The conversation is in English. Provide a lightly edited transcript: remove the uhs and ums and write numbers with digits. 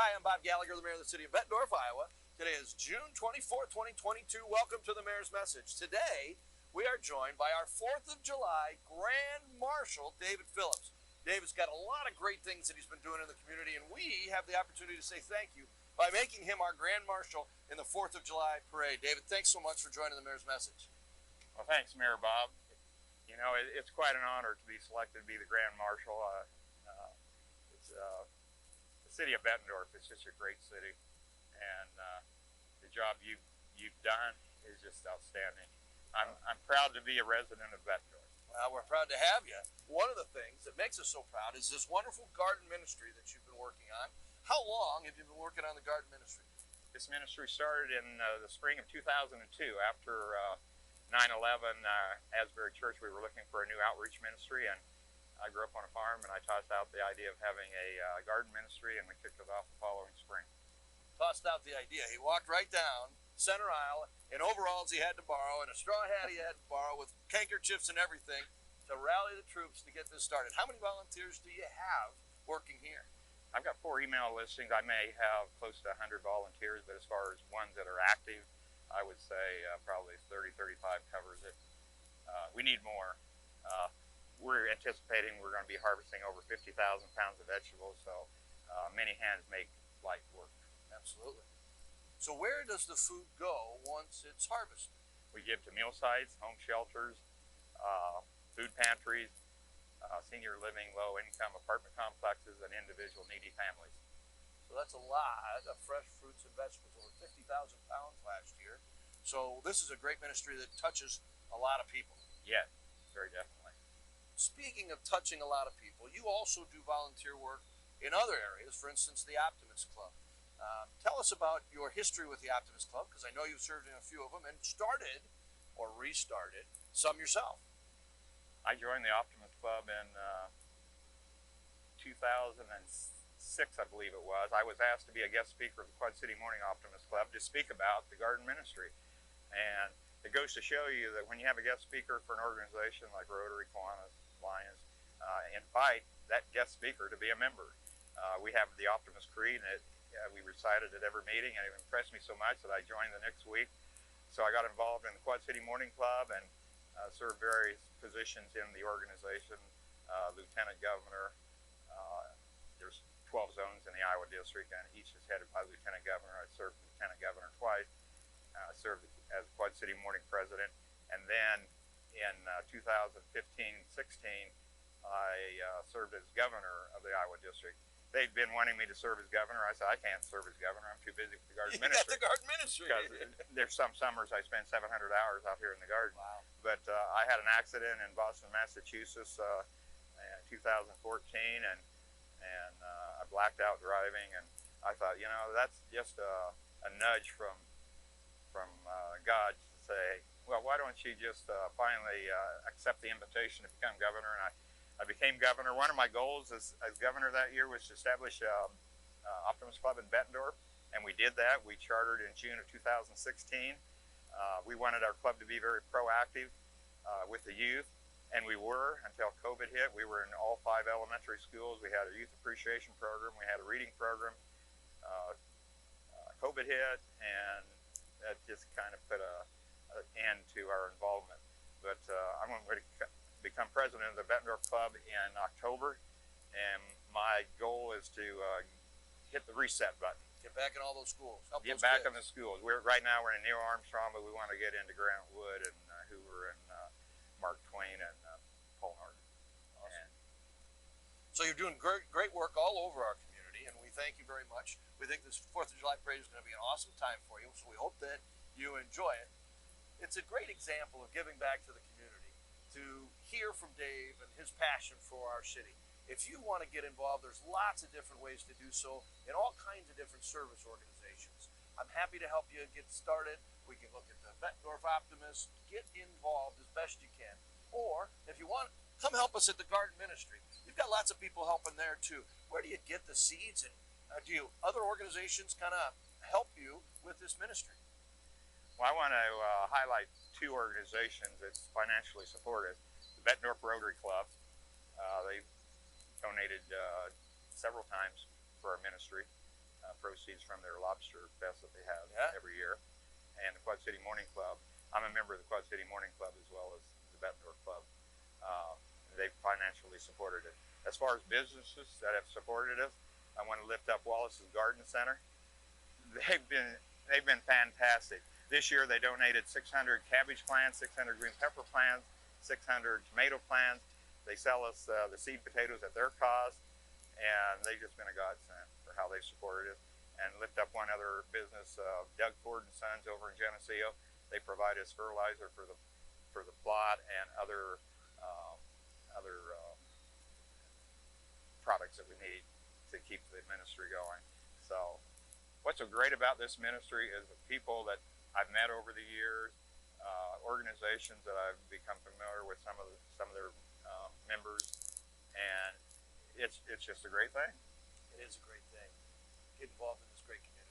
Hi, I'm Bob Gallagher, the Mayor of the City of Bettendorf, Iowa. Today is June 24th, 2022. Welcome to the Mayor's Message. Today, we are joined by our 4th of July Grand Marshal, David Phillips. David's got a lot of great things that he's been doing in the community, and we have the opportunity to say thank you by making him our Grand Marshal in the 4th of July parade. David, thanks so much for joining the Mayor's Message. Well, thanks, Mayor Bob. You know, it's quite an honor to be selected to be the Grand Marshal. The city of Bettendorf is just a great city, and the job you've done is just outstanding. I'm proud to be a resident of Bettendorf. Well, we're proud to have you. One of the things that makes us so proud is this wonderful garden ministry that you've been working on. How long have you been working on the garden ministry? This ministry started in the spring of 2002. After 9/11, Asbury Church, we were looking for a new outreach ministry, and I grew up on a farm, and I tossed out the idea of having a garden ministry, and we kicked it off the following spring. Tossed out the idea. He walked right down center aisle in overalls he had to borrow and a straw hat he had to borrow with handkerchiefs and everything to rally the troops to get this started. How many volunteers do you have working here? I've got 4 email listings. I may have close to 100 volunteers, but as far as ones that are active, I would say probably 30, 35 covers it. We need more. We're anticipating we're going to be harvesting over 50,000 pounds of vegetables, so many hands make light work. Absolutely. So where does the food go once it's harvested? We give to meal sites, home shelters, food pantries, senior living, low-income apartment complexes, and individual needy families. So that's a lot of fresh fruits and vegetables, over 50,000 pounds last year. So this is a great ministry that touches a lot of people. Yes, very definitely. Speaking of touching a lot of people, you also do volunteer work in other areas, for instance, the Optimist Club. Tell us about your history with the Optimist Club, because I know you've served in a few of them and started or restarted some yourself. I joined the Optimist Club in 2006, I believe it was. I was asked to be a guest speaker of the Quad City Morning Optimist Club to speak about the garden ministry. And it goes to show you that when you have a guest speaker for an organization like Rotary, Kiwanis, Lions, invite that guest speaker to be a member. We have the Optimist Creed, and we recite it at every meeting, and it impressed me so much that I joined the next week. So I got involved in the Quad City Morning Club and served various positions in the organization. Lieutenant Governor, there's 12 zones in the Iowa district, and each is headed by Lieutenant Governor. I served Lieutenant Governor twice. I served as Quad City Morning President, and then in 2015-16, I served as Governor of the Iowa district. They'd been wanting me to serve as governor. I said, I can't serve as governor. I'm too busy with the garden ministry. You got the garden ministry. Because there's some summers I spend 700 hours out here in the garden. Wow. But I had an accident in Boston, Massachusetts in 2014, and I blacked out driving. And I thought, you know, that's just a nudge from God to say, well, why don't you just finally accept the invitation to become governor? And I became governor. One of my goals as governor that year was to establish Optimist Club in Bettendorf, and we did that. We chartered in June of 2016. We wanted our club to be very proactive with the youth, and we were until COVID hit. We were in all 5 elementary schools. We had a youth appreciation program. We had a reading program. COVID hit, and that just kind of put an end to our involvement. But I'm going to become president of the Bettendorf Club in October, and my goal is to hit the reset button. Get back in all those schools. Get back in the schools. Right now we're in Neil Armstrong, but we want to get into Grant Wood and Hoover and Mark Twain and Paul Norton. Awesome. So you're doing great work all over our community, and we thank you very much. We think this 4th of July parade is going to be an awesome time for you, so we hope that you enjoy it. It's a great example of giving back to the community, to hear from Dave and his passion for our city. If you want to get involved, there's lots of different ways to do so in all kinds of different service organizations. I'm happy to help you get started. We can look at the Bettendorf Optimist, get involved as best you can. Or if you want, come help us at the garden ministry. We've got lots of people helping there too. Where do you get the seeds, and do other organizations kind of help you with this ministry? Well, I want to highlight 2 organizations that's financially supported. The Bettendorf Rotary Club. They donated several times for our ministry. proceeds from their lobster fest that they have Yeah. every year. And the Quad City Morning Club, I'm a member of the Quad City Morning Club as well as the Bettendorf Club. They financially supported it. As far as businesses that have supported us, I want to lift up Wallaces Garden Center. They've been fantastic. This year they donated 600 cabbage plants, 600 green pepper plants, 600 tomato plants. They sell us the seed potatoes at their cost, and they've just been a godsend for how they've supported us. And lift up one other business, Doug Ford and Sons over in Geneseo. They provide us fertilizer for the plot and other products that we need to keep the ministry going. So what's so great about this ministry is the people that I've met over the years, organizations that I've become familiar with, some of their members, and it's just a great thing. It is a great thing. Get involved in this great community.